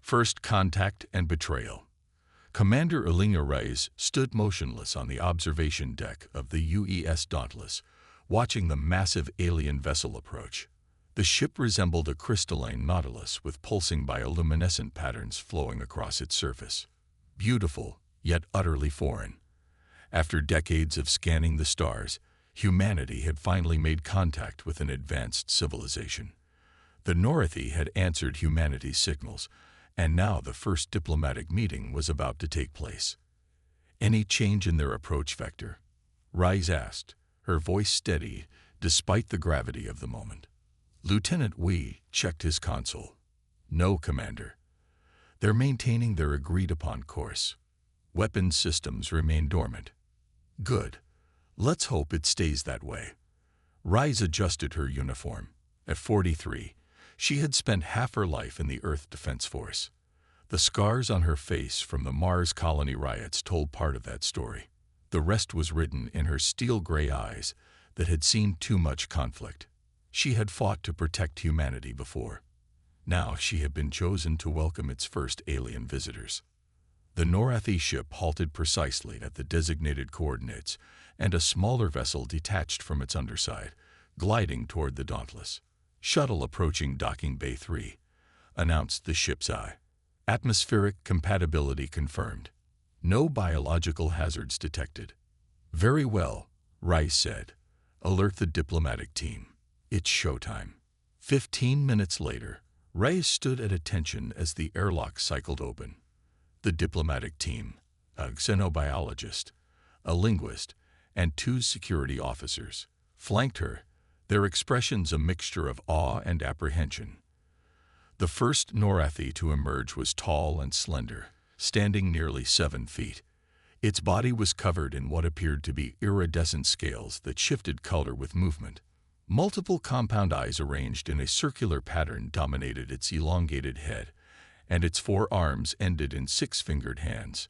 First contact and betrayal. Commander Elena Reyes stood motionless on the observation deck of the UES Dauntless, watching the massive alien vessel approach. The ship resembled a crystalline nautilus with pulsing bioluminescent patterns flowing across its surface. Beautiful, yet utterly foreign. After decades of scanning the stars, humanity had finally made contact with an advanced civilization. The Norathi had answered humanity's signals, and now the first diplomatic meeting was about to take place. Any change in their approach vector? Reyes asked, her voice steady despite the gravity of the moment. Lieutenant Wee checked his console. No, Commander. They're maintaining their agreed-upon course. Weapons systems remain dormant. Good. Let's hope it stays that way. Reyes adjusted her uniform. At 43, she had spent half her life in the Earth Defense Force. The scars on her face from the Mars colony riots told part of that story. The rest was written in her steel-gray eyes that had seen too much conflict. She had fought to protect humanity before. Now she had been chosen to welcome its first alien visitors. The Norathi ship halted precisely at the designated coordinates, and a smaller vessel detached from its underside, gliding toward the Dauntless. Shuttle approaching Docking Bay 3, announced the ship's eye. Atmospheric compatibility confirmed. No biological hazards detected. Very well, Reyes said. Alert the diplomatic team. It's showtime. 15 minutes later, Reyes stood at attention as the airlock cycled open. The diplomatic team, a xenobiologist, a linguist, and 2 security officers, flanked her, their expressions a mixture of awe and apprehension. The first Norathi to emerge was tall and slender, standing nearly 7 feet. Its body was covered in what appeared to be iridescent scales that shifted color with movement. Multiple compound eyes arranged in a circular pattern dominated its elongated head, and its 4 arms ended in 6-fingered hands.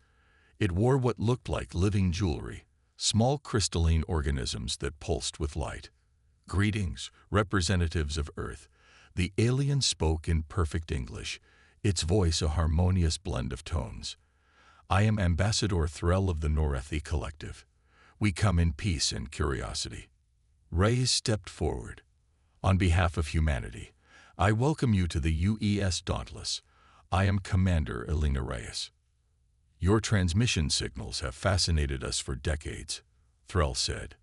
It wore what looked like living jewelry, small crystalline organisms that pulsed with light. Greetings, representatives of Earth. The alien spoke in perfect English, its voice a harmonious blend of tones. I am Ambassador Threll of the Norathi Collective. We come in peace and curiosity. Reyes stepped forward. On behalf of humanity, I welcome you to the UES Dauntless. I am Commander Elena Reyes. Your transmission signals have fascinated us for decades, Threll said.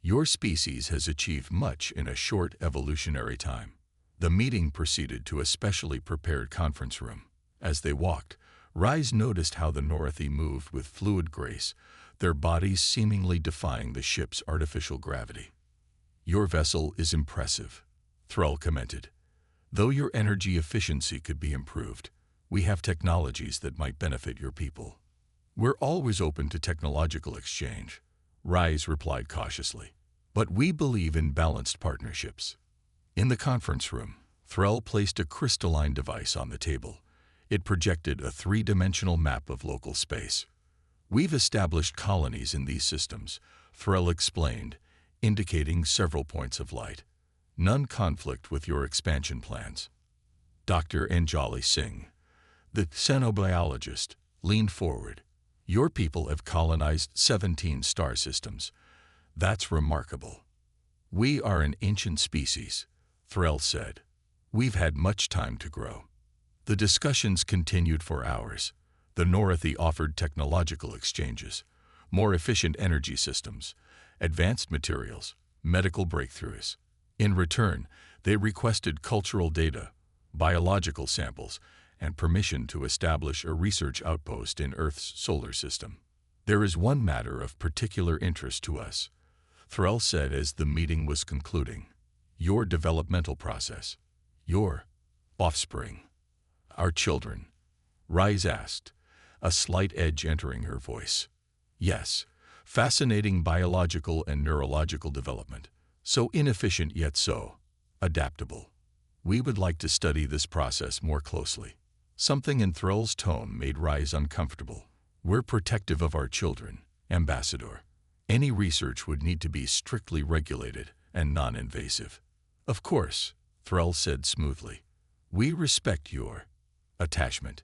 Your species has achieved much in a short evolutionary time. The meeting proceeded to a specially prepared conference room. As they walked, Reyes noticed how the Norathi moved with fluid grace, their bodies seemingly defying the ship's artificial gravity. Your vessel is impressive, Threll commented. Though your energy efficiency could be improved, we have technologies that might benefit your people. We're always open to technological exchange, Reyes replied cautiously. But we believe in balanced partnerships. In the conference room, Threll placed a crystalline device on the table. It projected a 3-dimensional map of local space. We've established colonies in these systems, Threll explained, indicating several points of light. None conflict with your expansion plans. Dr. Anjali Singh, the xenobiologist, leaned forward. Your people have colonized 17 star systems. That's remarkable. We are an ancient species, Threll said. We've had much time to grow. The discussions continued for hours. The Norathi offered technological exchanges, more efficient energy systems, advanced materials, medical breakthroughs. In return, they requested cultural data, biological samples, and permission to establish a research outpost in Earth's solar system. There is one matter of particular interest to us, Threll said as the meeting was concluding. Your developmental process. Your offspring. Our children. Reyes asked, a slight edge entering her voice. Yes, fascinating biological and neurological development. So inefficient yet so adaptable. We would like to study this process more closely. Something in Threll's tone made Reyes uncomfortable. We're protective of our children, Ambassador. Any research would need to be strictly regulated and non-invasive. Of course, Threll said smoothly. We respect your attachment.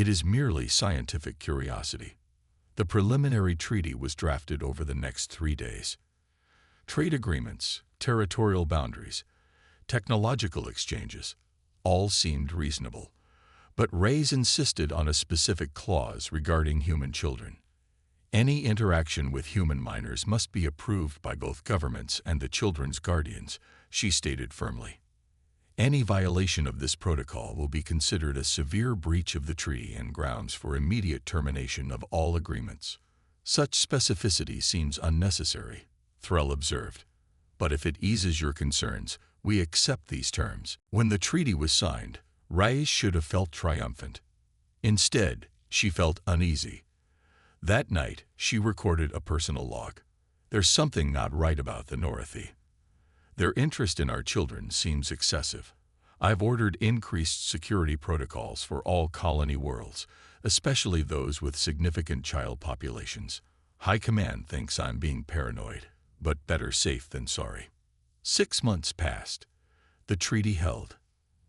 It is merely scientific curiosity. The preliminary treaty was drafted over the next 3 days. Trade agreements, territorial boundaries, technological exchanges, all seemed reasonable. But Reyes insisted on a specific clause regarding human children. Any interaction with human minors must be approved by both governments and the children's guardians, she stated firmly. Any violation of this protocol will be considered a severe breach of the treaty and grounds for immediate termination of all agreements. Such specificity seems unnecessary, Threll observed. But if it eases your concerns, we accept these terms. When the treaty was signed, Reyes should have felt triumphant. Instead, she felt uneasy. That night, she recorded a personal log. There's something not right about the Norathi. Their interest in our children seems excessive. I've ordered increased security protocols for all colony worlds, especially those with significant child populations. High Command thinks I'm being paranoid, but better safe than sorry. 6 months passed. The treaty held.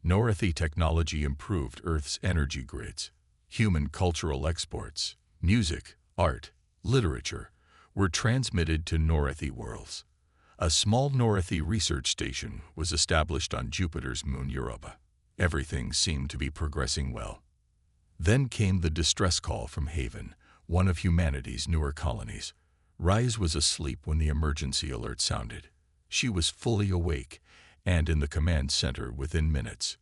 Norathi technology improved Earth's energy grids. Human cultural exports, music, art, literature, were transmitted to Norathi worlds. A small Norathi research station was established on Jupiter's moon Europa. Everything seemed to be progressing well. Then came the distress call from Haven, one of humanity's newer colonies. Reyes was asleep when the emergency alert sounded. She was fully awake and in the command center within minutes.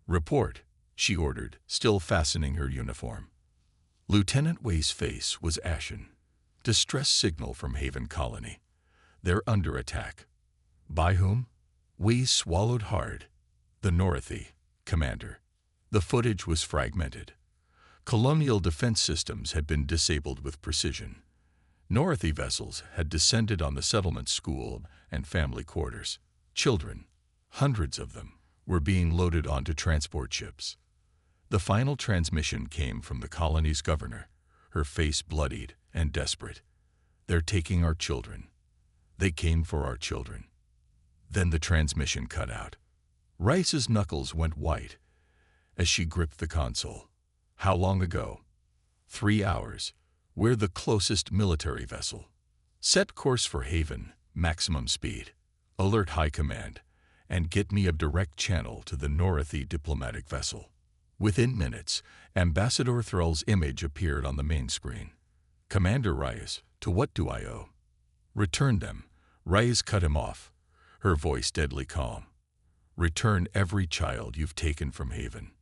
"Report," she ordered, still fastening her uniform. Lieutenant Wei's face was ashen. "Distress signal from Haven Colony. They're under attack." "By whom?" Wei swallowed hard. "The Norathi, Commander." The footage was fragmented. Colonial defense systems had been disabled with precision. Norathi vessels had descended on the settlement school and family quarters. Children, hundreds of them, were being loaded onto transport ships. The final transmission came from the colony's governor, her face bloodied and desperate. "They're taking our children. They came for our children." Then the transmission cut out. Rice's knuckles went white as she gripped the console. "How long ago?" 3 hours. "We're the closest military vessel. Set course for Haven, maximum speed. Alert High Command, and get me a direct channel to the Norathi diplomatic vessel." Within minutes, Ambassador Threll's image appeared on the main screen. "Commander Reyes, to what do I owe?" "Return them." Reyes cut him off, her voice deadly calm. "Return every child you've taken from Haven.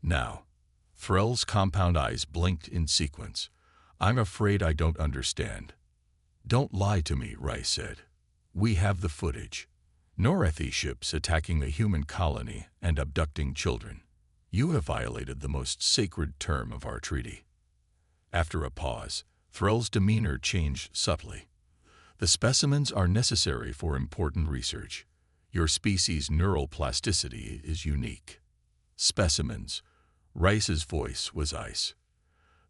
Now." Threll's compound eyes blinked in sequence. "I'm afraid I don't understand." "Don't lie to me," Reyes said. "We have the footage. Norathi ships attacking a human colony and abducting children. You have violated the most sacred term of our treaty." After a pause, Threll's demeanor changed subtly. "The specimens are necessary for important research. Your species' neural plasticity is unique." "Specimens." Rice's voice was ice.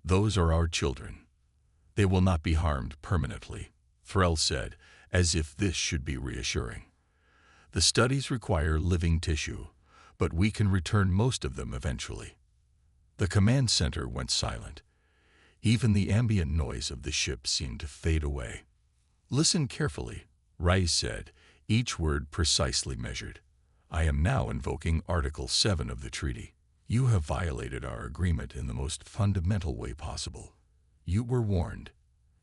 "Those are our children. They will not be harmed permanently," Threll said, as if this should be reassuring. "The studies require living tissue, but we can return most of them eventually." The command center went silent. Even the ambient noise of the ship seemed to fade away. "Listen carefully," Reyes said, each word precisely measured. "I am now invoking Article 7 of the treaty. You have violated our agreement in the most fundamental way possible. You were warned.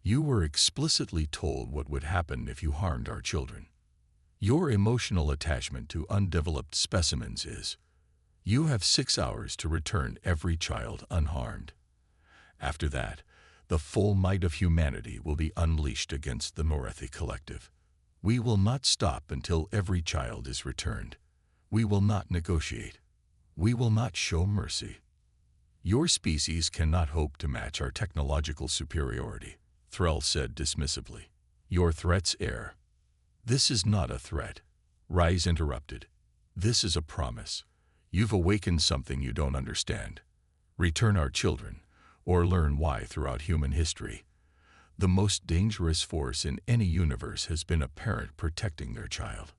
You were explicitly told what would happen if you harmed our children. Your emotional attachment to undeveloped specimens is. You have 6 hours to return every child unharmed. After that, the full might of humanity will be unleashed against the Norathi Collective. We will not stop until every child is returned. We will not negotiate. We will not show mercy. Your species cannot hope to match our technological superiority," Threll said dismissively. "Your threats err." "This is not a threat," Reyes interrupted. "This is a promise. You've awakened something you don't understand. Return our children, or learn why throughout human history, the most dangerous force in any universe has been a parent protecting their child."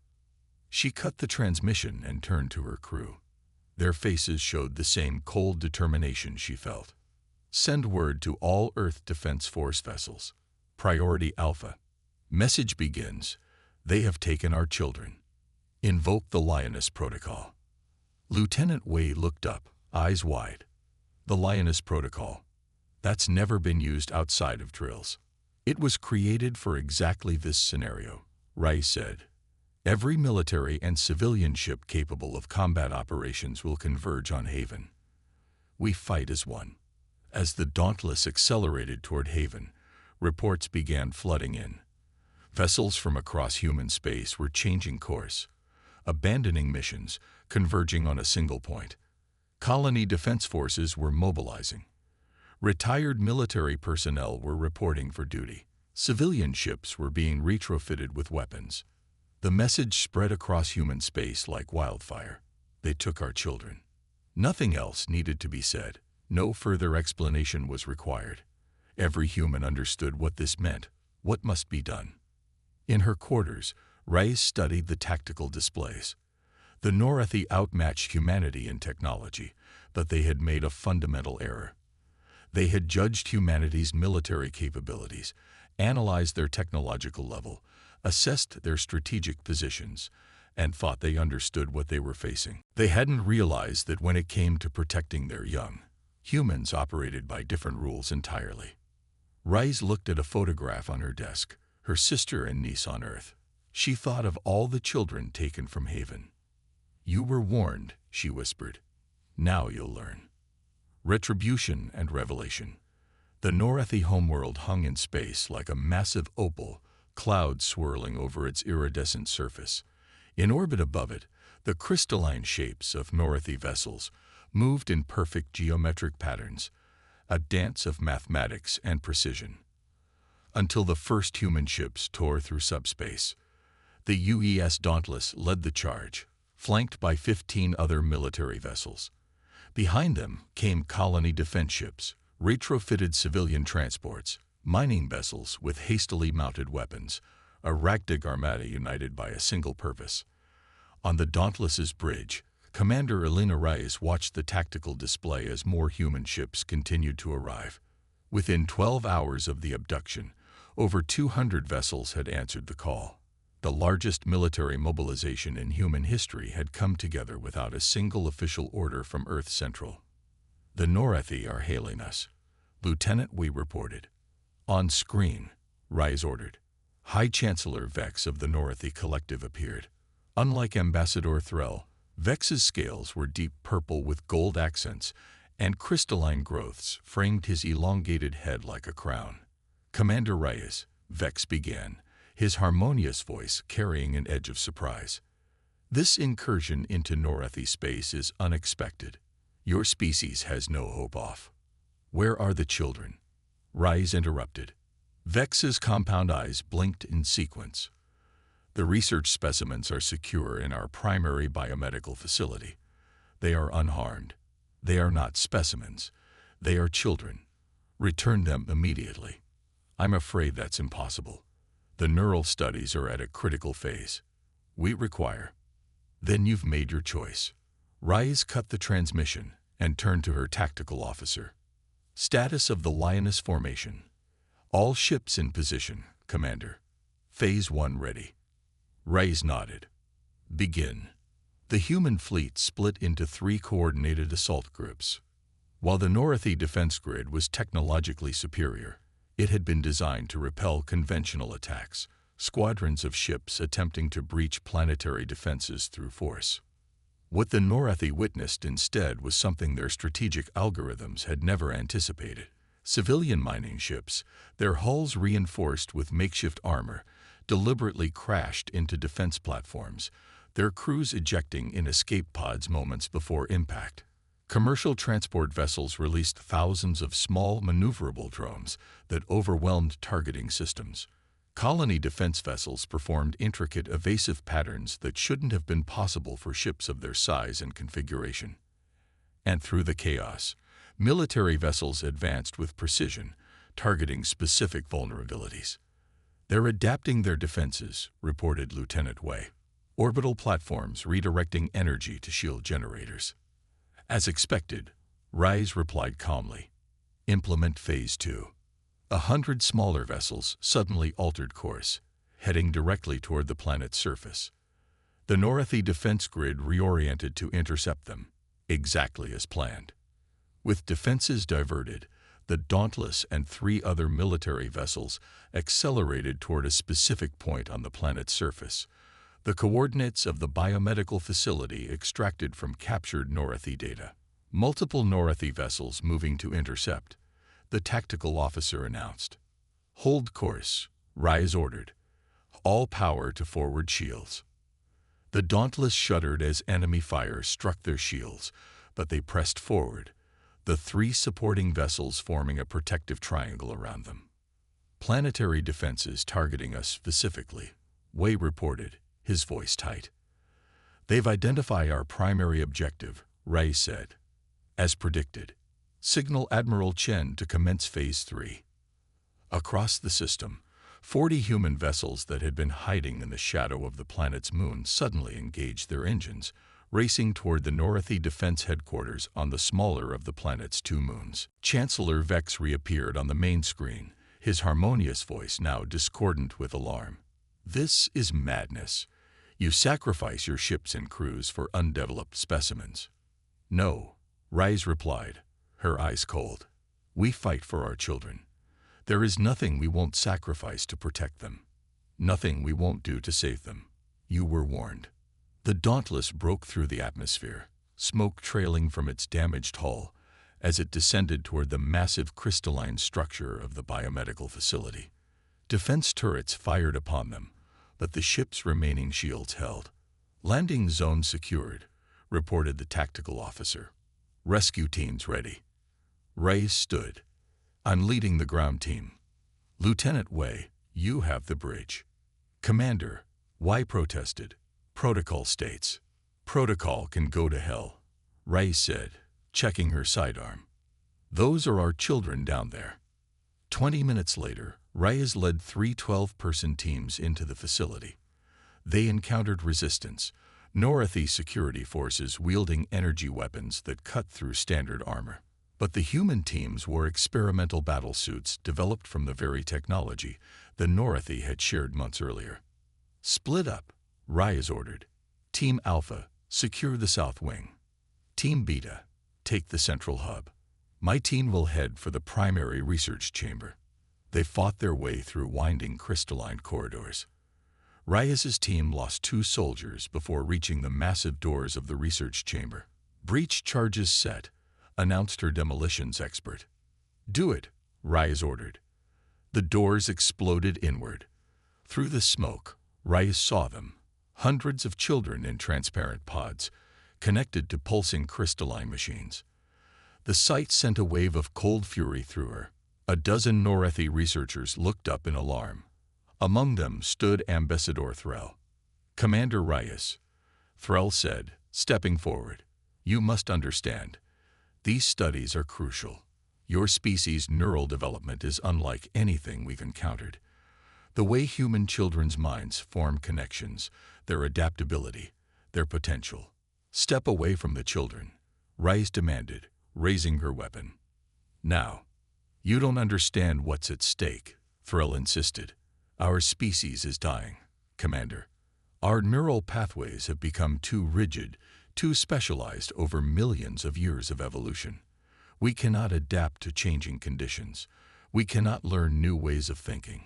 She cut the transmission and turned to her crew. Their faces showed the same cold determination she felt. Send word to all Earth Defense Force vessels. Priority Alpha. Message begins. They have taken our children. Invoke the Lioness Protocol. Lieutenant Wei looked up, eyes wide. The Lioness Protocol. That's never been used outside of drills. It was created for exactly this scenario, Rice said. Every military and civilian ship capable of combat operations will converge on Haven. We fight as one. As the Dauntless accelerated toward Haven, reports began flooding in. Vessels from across human space were changing course, abandoning missions, converging on a single point. Colony defense forces were mobilizing. Retired military personnel were reporting for duty. Civilian ships were being retrofitted with weapons. The message spread across human space like wildfire. They took our children. Nothing else needed to be said. No further explanation was required. Every human understood what this meant, what must be done. In her quarters, Rice studied the tactical displays. The Norathi outmatched humanity in technology, but they had made a fundamental error. They had judged humanity's military capabilities, analyzed their technological level, assessed their strategic positions, and thought they understood what they were facing. They hadn't realized that when it came to protecting their young, humans operated by different rules entirely. Rice looked at a photograph on her desk, her sister and niece on Earth. She thought of all the children taken from Haven. You were warned, she whispered. Now you'll learn. Retribution and revelation. The Norathi homeworld hung in space like a massive opal, clouds swirling over its iridescent surface. In orbit above it, the crystalline shapes of Norathi vessels moved in perfect geometric patterns, a dance of mathematics and precision. Until the first human ships tore through subspace. The UES Dauntless led the charge, flanked by 15 other military vessels. Behind them came colony defense ships, retrofitted civilian transports, mining vessels with hastily mounted weapons, a ragtag armada united by a single purpose. On the Dauntless's bridge, Commander Elena Rice watched the tactical display as more human ships continued to arrive. Within 12 hours of the abduction, over 200 vessels had answered the call. The largest military mobilization in human history had come together without a single official order from Earth Central. The Norathi are hailing us, Lieutenant Wei reported. On screen, Rice ordered. High Chancellor Vex of the Norathi Collective appeared. Unlike Ambassador Threll, Vex's scales were deep purple with gold accents, and crystalline growths framed his elongated head like a crown. Commander Rice, Vex began, his harmonious voice carrying an edge of surprise. This incursion into Norathi space is unexpected. Your species has no hope off. Where are the children? Rice interrupted. Vex's compound eyes blinked in sequence. The research specimens are secure in our primary biomedical facility. They are unharmed. They are not specimens. They are children. Return them immediately. I'm afraid that's impossible. The neural studies are at a critical phase. We require. Then you've made your choice. Rice cut the transmission and turned to her tactical officer. Status of the Lioness formation. All ships in position, Commander. Phase 1 ready. Rice nodded. Begin. The human fleet split into 3 coordinated assault groups. While the Norathi defense grid was technologically superior, it had been designed to repel conventional attacks, squadrons of ships attempting to breach planetary defenses through force. What the Norathi witnessed instead was something their strategic algorithms had never anticipated. Civilian mining ships, their hulls reinforced with makeshift armor, deliberately crashed into defense platforms, their crews ejecting in escape pods moments before impact. Commercial transport vessels released thousands of small, maneuverable drones that overwhelmed targeting systems. Colony defense vessels performed intricate, evasive patterns that shouldn't have been possible for ships of their size and configuration. And through the chaos, military vessels advanced with precision, targeting specific vulnerabilities. They're adapting their defenses, reported Lieutenant Wei. Orbital platforms redirecting energy to shield generators. As expected, Rise replied calmly. Implement Phase 2. 100 smaller vessels suddenly altered course, heading directly toward the planet's surface. The Norathi defense grid reoriented to intercept them, exactly as planned. With defenses diverted, the Dauntless and 3 other military vessels accelerated toward a specific point on the planet's surface, the coordinates of the biomedical facility extracted from captured Norathi data. Multiple Norathi vessels moving to intercept, the tactical officer announced. Hold course, Rise ordered. All power to forward shields. The Dauntless shuddered as enemy fire struck their shields, but they pressed forward, the 3 supporting vessels forming a protective triangle around them. Planetary defenses targeting us specifically, Wei reported, his voice tight. They've identified our primary objective, Ray said. As predicted, signal Admiral Chen to commence Phase 3. Across the system, 40 human vessels that had been hiding in the shadow of the planet's moon suddenly engaged their engines, racing toward the Norathi Defense Headquarters on the smaller of the planet's 2 moons. Chancellor Vex reappeared on the main screen, his harmonious voice now discordant with alarm. This is madness. You sacrifice your ships and crews for undeveloped specimens. No, Rise replied, her eyes cold. We fight for our children. There is nothing we won't sacrifice to protect them. Nothing we won't do to save them. You were warned. The Dauntless broke through the atmosphere, smoke trailing from its damaged hull as it descended toward the massive crystalline structure of the biomedical facility. Defense turrets fired upon them, but the ship's remaining shields held. Landing zone secured, reported the tactical officer. Rescue teams ready. Ray stood. I'm leading the ground team. Lieutenant Wei, you have the bridge. Commander, Wei protested. Protocol states. Protocol can go to hell, Ray said, checking her sidearm. Those are our children down there. 20 minutes later, Reyes led 3 12-person teams into the facility. They encountered resistance, Norathi security forces wielding energy weapons that cut through standard armor. But the human teams wore experimental battlesuits developed from the very technology the Norathi had shared months earlier. Split up, Reyes ordered. Team Alpha, secure the south wing. Team Beta, take the central hub. My team will head for the primary research chamber. They fought their way through winding crystalline corridors. Reyes's team lost 2 soldiers before reaching the massive doors of the research chamber. Breach charges set, announced her demolitions expert. Do it, Reyes ordered. The doors exploded inward. Through the smoke, Reyes saw them, hundreds of children in transparent pods, connected to pulsing crystalline machines. The sight sent a wave of cold fury through her. A dozen Norathi researchers looked up in alarm. Among them stood Ambassador Threll. Commander Reyes, Threll said, stepping forward. You must understand. These studies are crucial. Your species' neural development is unlike anything we've encountered. The way human children's minds form connections, their adaptability, their potential. Step away from the children, Reyes demanded, raising her weapon. Now, you don't understand what's at stake, Threll insisted. Our species is dying, Commander. Our neural pathways have become too rigid, too specialized over millions of years of evolution. We cannot adapt to changing conditions. We cannot learn new ways of thinking.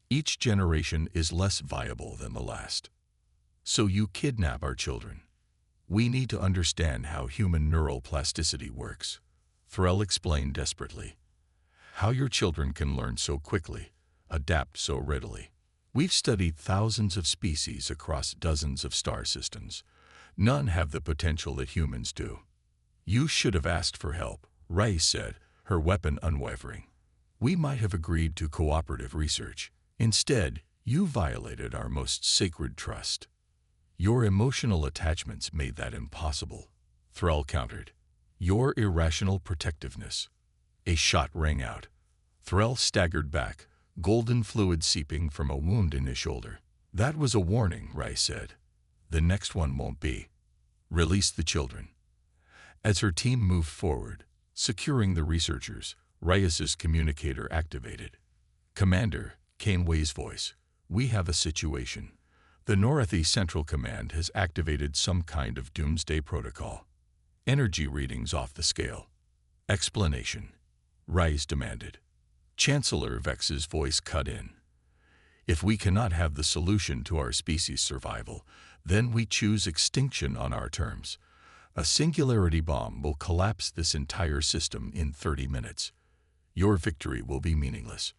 Each generation is less viable than the last. So you kidnap our children. We need to understand how human neural plasticity works, Threll explained desperately. How your children can learn so quickly, adapt so readily. We've studied thousands of species across dozens of star systems. None have the potential that humans do. You should have asked for help, Reyes said, her weapon unwavering. We might have agreed to cooperative research. Instead, you violated our most sacred trust. Your emotional attachments made that impossible, Threll countered. Your irrational protectiveness. A shot rang out. Threll staggered back, golden fluid seeping from a wound in his shoulder. That was a warning, Reyes said. The next one won't be. Release the children. As her team moved forward, securing the researchers, Reyes's communicator activated. "Commander," came Wei's voice, "we have a situation. The Northeast Central Command has activated some kind of doomsday protocol. Energy readings off the scale." "Explanation," Reyes demanded. Chancellor Vex's voice cut in. "If we cannot have the solution to our species' survival, then we choose extinction on our terms. A singularity bomb will collapse this entire system in 30 minutes. Your victory will be meaningless."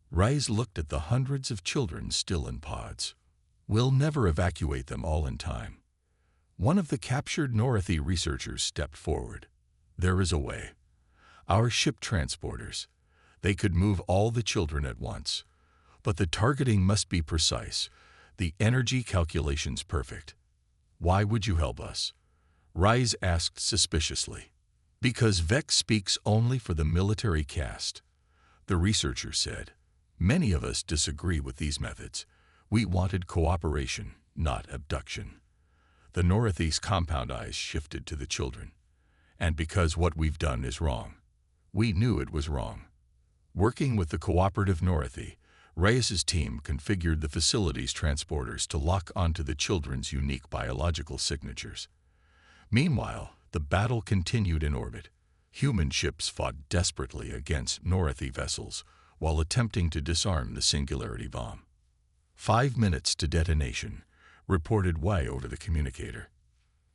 Reyes looked at the hundreds of children still in pods. "We'll never evacuate them all in time." One of the captured Northeast researchers stepped forward. "There is a way. Our ship transporters. They could move all the children at once. But the targeting must be precise, the energy calculations perfect." "Why would you help us?" Reyes asked suspiciously. "Because Vex speaks only for the military caste," the researcher said. "Many of us disagree with these methods. We wanted cooperation, not abduction." The Northeast compound eyes shifted to the children. "And because what we've done is wrong. We knew it was wrong." Working with the cooperative Northeast, Reyes's team configured the facility's transporters to lock onto the children's unique biological signatures. Meanwhile, the battle continued in orbit. Human ships fought desperately against Northeast vessels while attempting to disarm the singularity bomb. 5 minutes to detonation, reported Wei over the communicator.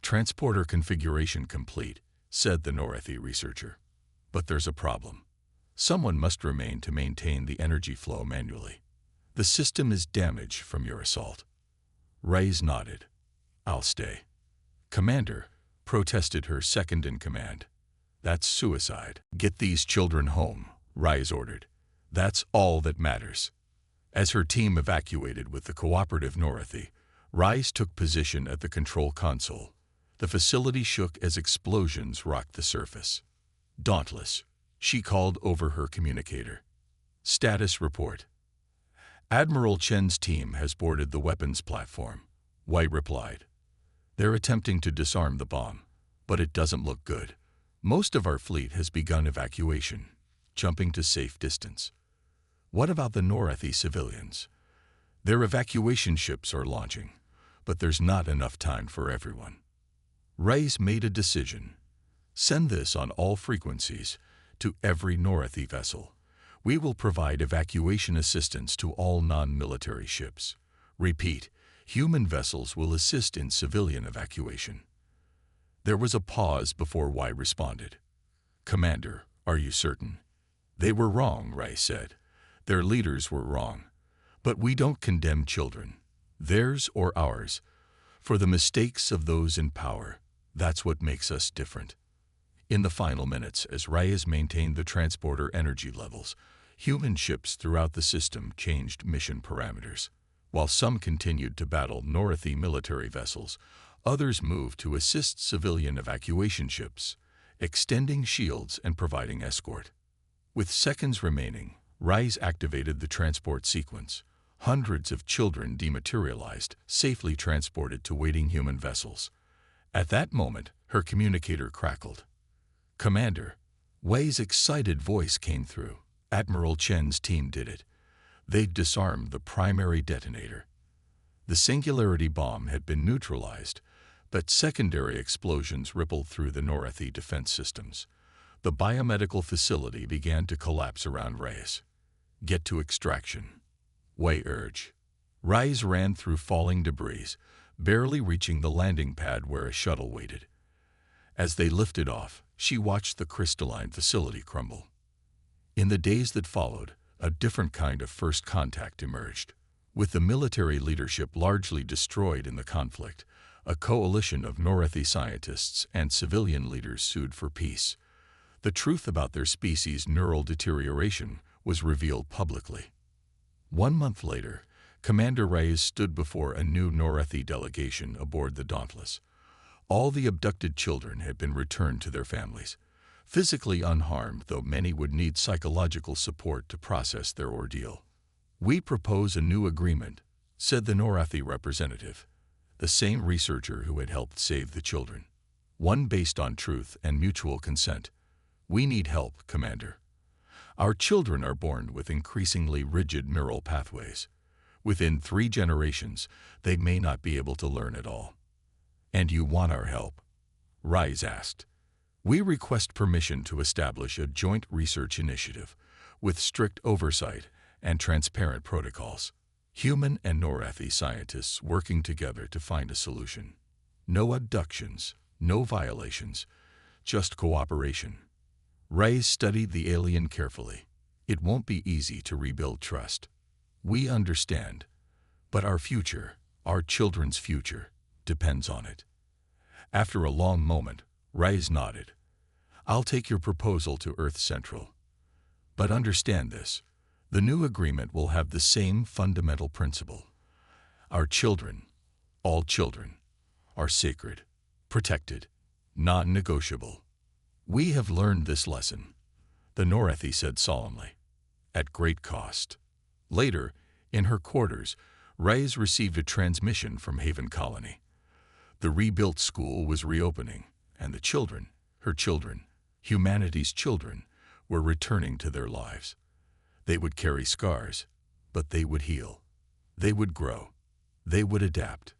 "Transporter configuration complete," said the Northeast researcher. "But there's a problem. Someone must remain to maintain the energy flow manually. The system is damaged from your assault." Reyes nodded. "I'll stay." "Commander," protested her second-in-command. "That's suicide. Get these children home," Reyes ordered. "That's all that matters." As her team evacuated with the cooperative Northeast, Reyes took position at the control console. The facility shook as explosions rocked the surface. "Dauntless," she called over her communicator. "Status report." "Admiral Chen's team has boarded the weapons platform," Wei replied. "They're attempting to disarm the bomb, but it doesn't look good. Most of our fleet has begun evacuation, jumping to safe distance." "What about the Northeast civilians?" "Their evacuation ships are launching, but there's not enough time for everyone." Reyes made a decision. "Send this on all frequencies to every Northeast vessel. We will provide evacuation assistance to all non-military ships. Repeat, human vessels will assist in civilian evacuation." There was a pause before Wei responded. "Commander, are you certain?" "They were wrong," Reyes said. "Their leaders were wrong. But we don't condemn children, theirs or ours, for the mistakes of those in power. That's what makes us different." In the final minutes, as Reyes maintained the transporter energy levels, human ships throughout the system changed mission parameters. While some continued to battle Northeast military vessels, others moved to assist civilian evacuation ships, extending shields and providing escort. With seconds remaining, Reyes activated the transport sequence. Hundreds of children dematerialized, safely transported to waiting human vessels. At that moment, her communicator crackled. "Commander," Wei's excited voice came through. "Admiral Chen's team did it. They'd disarmed the primary detonator. The singularity bomb had been neutralized, but secondary explosions rippled through the Northeast defense systems. The biomedical facility began to collapse around Reyes. "Get to extraction," Wei urged. Reyes ran through falling debris, barely reaching the landing pad where a shuttle waited. As they lifted off, she watched the crystalline facility crumble. In the days that followed, a different kind of first contact emerged. With the military leadership largely destroyed in the conflict, a coalition of Northeast scientists and civilian leaders sued for peace. The truth about their species' neural deterioration was revealed publicly. 1 month later, Commander Reyes stood before a new Northeast delegation aboard the Dauntless. All the abducted children had been returned to their families, physically unharmed, though many would need psychological support to process their ordeal. "We propose a new agreement," said the Northeast representative, the same researcher who had helped save the children. one based on truth and mutual consent. We need help, Commander. Our children are born with increasingly rigid neural pathways. Within 3 generations, they may not be able to learn at all. And you want our help? Rise asked. We request permission to establish a joint research initiative with strict oversight and transparent protocols. Human and Norathi scientists working together to find a solution. No abductions, no violations, just cooperation. Rise studied the alien carefully. It won't be easy to rebuild trust. We understand, but our future, our children's future, depends on it. After a long moment, Rise nodded. I'll take your proposal to Earth Central. But understand this, the new agreement will have the same fundamental principle. Our children, all children, are sacred, protected, non-negotiable. We have learned this lesson, the Norathi said solemnly, at great cost. Later, in her quarters, Rise received a transmission from Haven Colony. The rebuilt school was reopening, and the children, her children, humanity's children, were returning to their lives. They would carry scars, but they would heal. They would grow. They would adapt.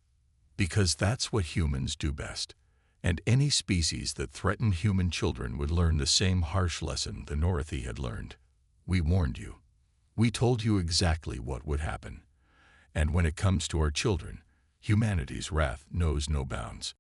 Because that's what humans do best. And any species that threatened human children would learn the same harsh lesson the Norathi had learned. We warned you. We told you exactly what would happen. And when it comes to our children, humanity's wrath knows no bounds.